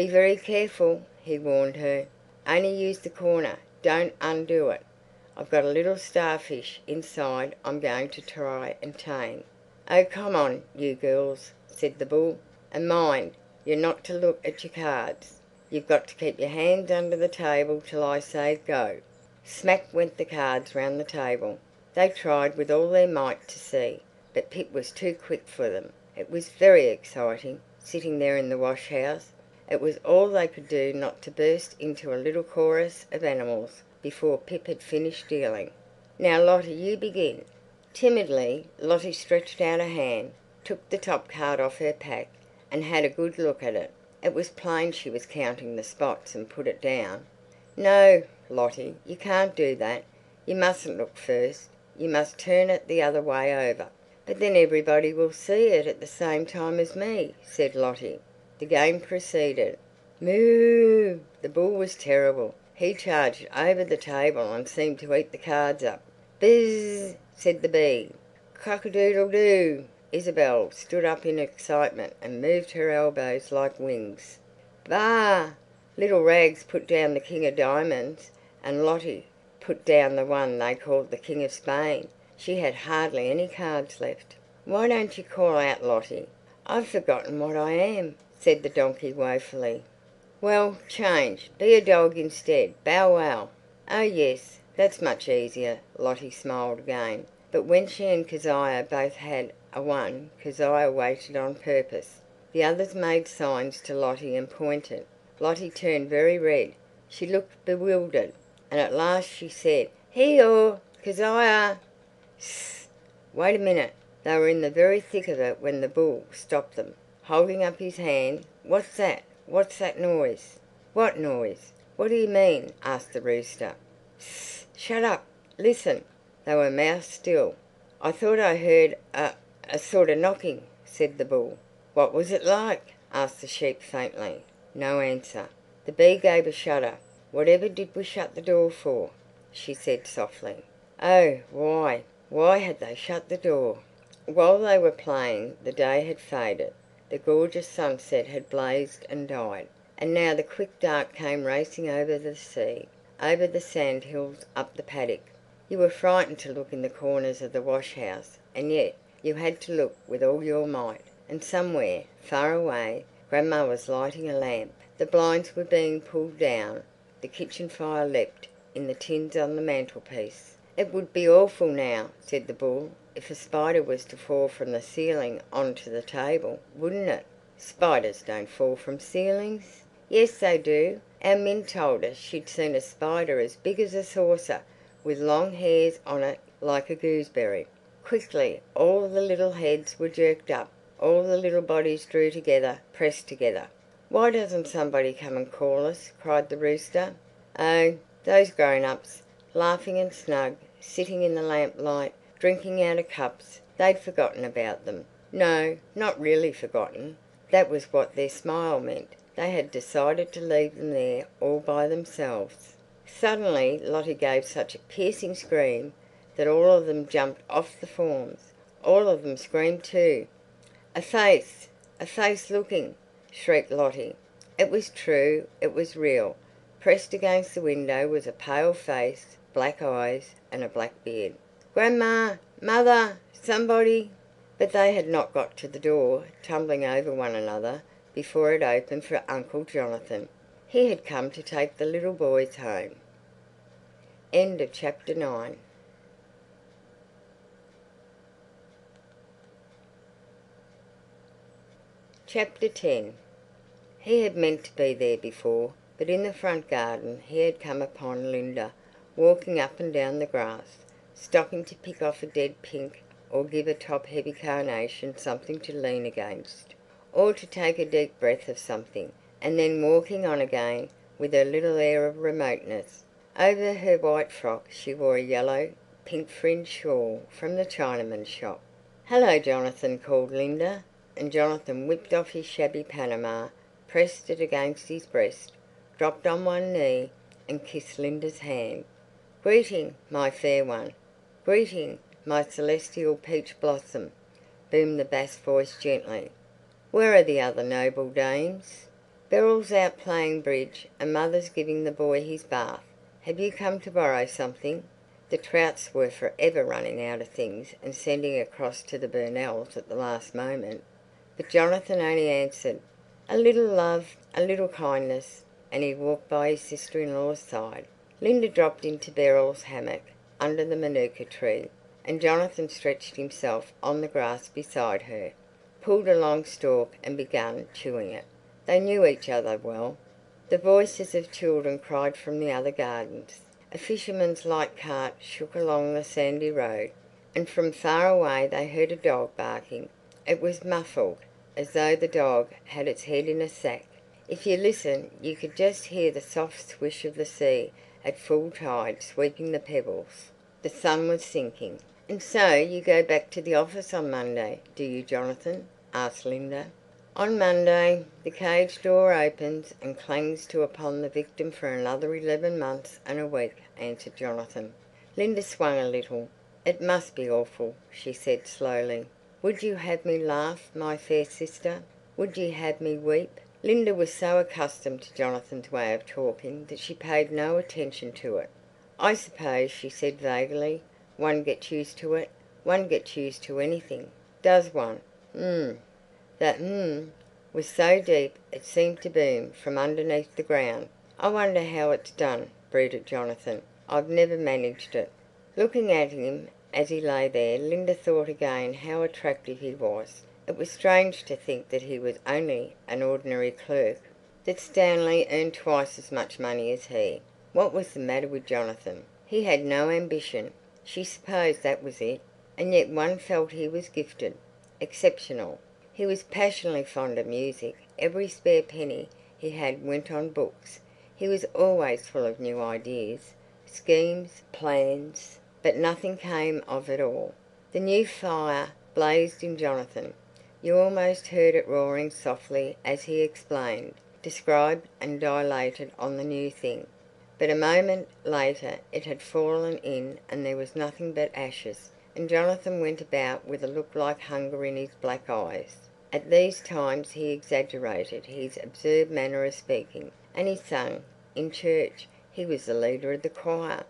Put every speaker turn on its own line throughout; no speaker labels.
"Be very careful," he warned her. "Only use the corner. Don't undo it. I've got a little starfish inside I'm going to try and tame." "Oh, come on, you girls," said the bull. "And mind, you're not to look at your cards. You've got to keep your hands under the table till I say go." Smack went the cards round the table. They tried with all their might to see, but Pip was too quick for them. It was very exciting, sitting there in the wash house. It was all they could do not to burst into a little chorus of animals before Pip had finished dealing. "Now, Lottie, you begin." Timidly, Lottie stretched out a hand, took the top card off her pack, and had a good look at it. It was plain she was counting the spots and put it down. "No, Lottie, you can't do that. You mustn't look first. You must turn it the other way over." "But then everybody will see it at the same time as me," said Lottie. The game proceeded. Moo! The bull was terrible. He charged over the table and seemed to eat the cards up. "Buzz!" said the bee. "Cock-a-doodle-doo!" Isabel stood up in excitement and moved her elbows like wings. "Baa!" Little Rags put down the King of Diamonds, and Lottie put down the one they called the King of Spain. She had hardly any cards left. "Why don't you call out, Lottie?" "I've forgotten what I am," said the donkey woefully. "Well, change. Be a dog instead. Bow wow." "Oh yes, that's much easier." Lottie smiled again. But when she and Kezia both had a one, Kezia waited on purpose. The others made signs to Lottie and pointed. Lottie turned very red. She looked bewildered, and at last she said, "Hee-haw, Kezia!" "Sss! Wait a minute." They were in the very thick of it when the bull stopped them, holding up his hand. "What's that? What's that noise?" "What noise? What do you mean?" asked the rooster. "Sss! Shut up! Listen." They were mouse still. "I thought I heard a sort of knocking," said the bull. "What was it like?" asked the sheep faintly. No answer. The bee gave a shudder. "Whatever did we shut the door for?" she said softly. Oh, why? Why had they shut the door? While they were playing the day had faded. The gorgeous sunset had blazed and died. And now the quick dark came racing over the sea, over the sandhills, up the paddock. You were frightened to look in the corners of the wash house, and yet you had to look with all your might. And somewhere, far away, Grandma was lighting a lamp. The blinds were being pulled down. The kitchen fire leapt in the tins on the mantelpiece. "It would be awful now," said the bull, "if a spider was to fall from the ceiling on to the table, wouldn't it?" "Spiders don't fall from ceilings." "Yes, they do. Our Min told us she'd seen a spider as big as a saucer, with long hairs on it like a gooseberry." Quickly all the little heads were jerked up. All the little bodies drew together, pressed together. "Why doesn't somebody come and call us?" cried the rooster. Oh, those grown-ups, laughing and snug, sitting in the lamplight, drinking out of cups. They'd forgotten about them. No, not really forgotten. That was what their smile meant. They had decided to leave them there all by themselves. Suddenly Lottie gave such a piercing scream that all of them jumped off the forms. All of them screamed too. "A face! A face looking!" shrieked Lottie. It was true. It was real. Pressed against the window was a pale face, black eyes, and a black beard. "Grandma! Mother! Somebody!" But they had not got to the door, tumbling over one another, before it opened for Uncle Jonathan. He had come to take the little boys home. End of chapter 9. Chapter 10. He had meant to be there before, but in the front garden he had come upon Linda walking up and down the grass, stopping to pick off a dead pink or give a top-heavy carnation something to lean against, or to take a deep breath of something, and then walking on again with her little air of remoteness. Over her white frock she wore a yellow, pink-fringed shawl from the Chinaman's shop. "Hello, Jonathan," called Linda, and Jonathan whipped off his shabby Panama, pressed it against his breast, dropped on one knee, and kissed Linda's hand. "Greeting, my fair one. Greeting, my celestial peach blossom," boomed the bass voice gently. "Where are the other noble dames?" Beryl's out playing bridge and Mother's giving the boy his bath. Have you come to borrow something?" The Trouts were for ever running out of things and sending across to the Burnells at the last moment. But Jonathan only answered, "A little love, a little kindness," and he walked by his sister-in-law's side. Linda dropped into Beryl's hammock under the manuka tree, and Jonathan stretched himself on the grass beside her, pulled a long stalk and began chewing it. They knew each other well. The voices of children cried from the other gardens. A fisherman's light cart shook along the sandy road, and from far away they heard a dog barking. It was muffled, as though the dog had its head in a sack. If you listened, you could just hear the soft swish of the sea at full tide sweeping the pebbles. The sun was sinking. "And so you go back to the office on Monday, do you, Jonathan?" asked Linda. "On Monday the cage door opens and clangs to upon the victim for another 11 months and a week," answered Jonathan. Linda swung a little. "It must be awful," she said slowly. "Would you have me laugh, my fair sister? Would you have me weep?" Linda was so accustomed to Jonathan's way of talking that she paid no attention to it. "I suppose," she said vaguely, "one gets used to it. One gets used to anything. Does one?" That was so deep it seemed to boom from underneath the ground. "I wonder how it's done," brooded Jonathan. "I've never managed it." Looking at him as he lay there, Linda thought again how attractive he was. It was strange to think that he was only an ordinary clerk, that Stanley earned twice as much money as he. What was the matter with Jonathan? He had no ambition. She supposed that was it. And yet one felt he was gifted, exceptional. He was passionately fond of music. Every spare penny he had went on books. He was always full of new ideas, schemes, plans, but nothing came of it all. The new fire blazed in Jonathan. You almost heard it roaring softly as he explained, described and dilated on the new thing. But a moment later it had fallen in and there was nothing but ashes, and Jonathan went about with a look like hunger in his black eyes. At these times he exaggerated his absurd manner of speaking, and he sang in church. He was the leader of the choir,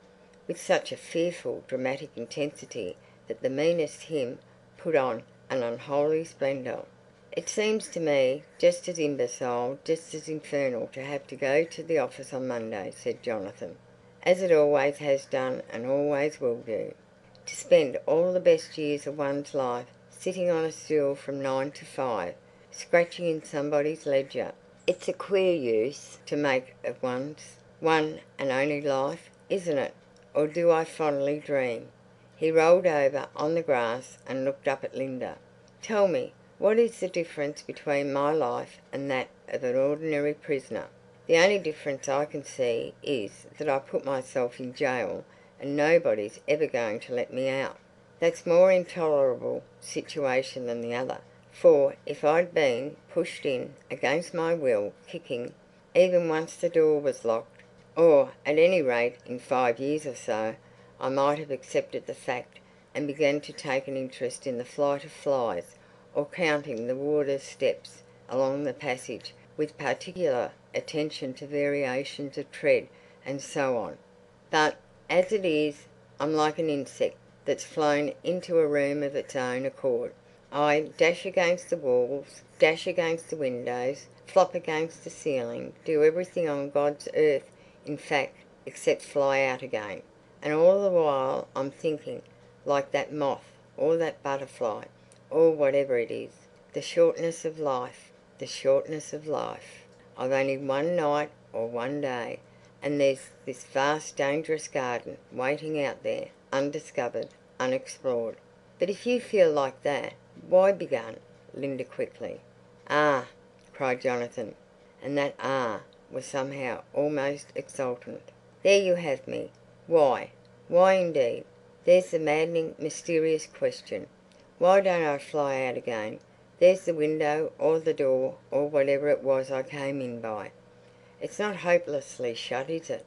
with such a fearful dramatic intensity that the meanest hymn put on an unholy splendour. "It seems to me just as imbecile, just as infernal to have to go to the office on Monday," said Jonathan, "as it always has done and always will do. To spend all the best years of one's life sitting on a stool from 9 to 5, scratching in somebody's ledger. It's a queer use to make of one's one and only life, isn't it? Or do I fondly dream?" He rolled over on the grass and looked up at Linda. "Tell me, what is the difference between my life and that of an ordinary prisoner?" "The only difference I can see is that I put myself in jail and nobody's ever going to let me out. That's more intolerable situation than the other. For if I'd been pushed in against my will, kicking, even once the door was locked, or at any rate in 5 years or so, I might have accepted the fact and began to take an interest in the flight of flies, or counting the warder's steps along the passage with particular attention to variations of tread and so on. But as it is, I'm like an insect that's flown into a room of its own accord. I dash against the walls, dash against the windows, flop against the ceiling, do everything on God's earth, in fact, except fly out again. And all the while I'm thinking, like that moth or that butterfly, or whatever it is, the shortness of life, the shortness of life. I've only one night or one day, and there's this vast dangerous garden waiting out there, undiscovered, unexplored." "But if you feel like that, why?" began Linda quickly. "Ah!" cried Jonathan, and that "ah" was somehow almost exultant. "There you have me. Why? Why indeed? There's the maddening, mysterious question. Why don't I fly out again? There's the window or the door or whatever it was I came in by. It's not hopelessly shut, is it?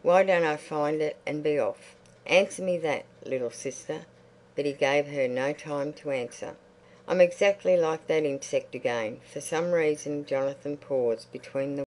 Why don't I find it and be off? Answer me that, little sister." But he gave her no time to answer. I'm exactly like that insect again." For some reason Jonathan paused between the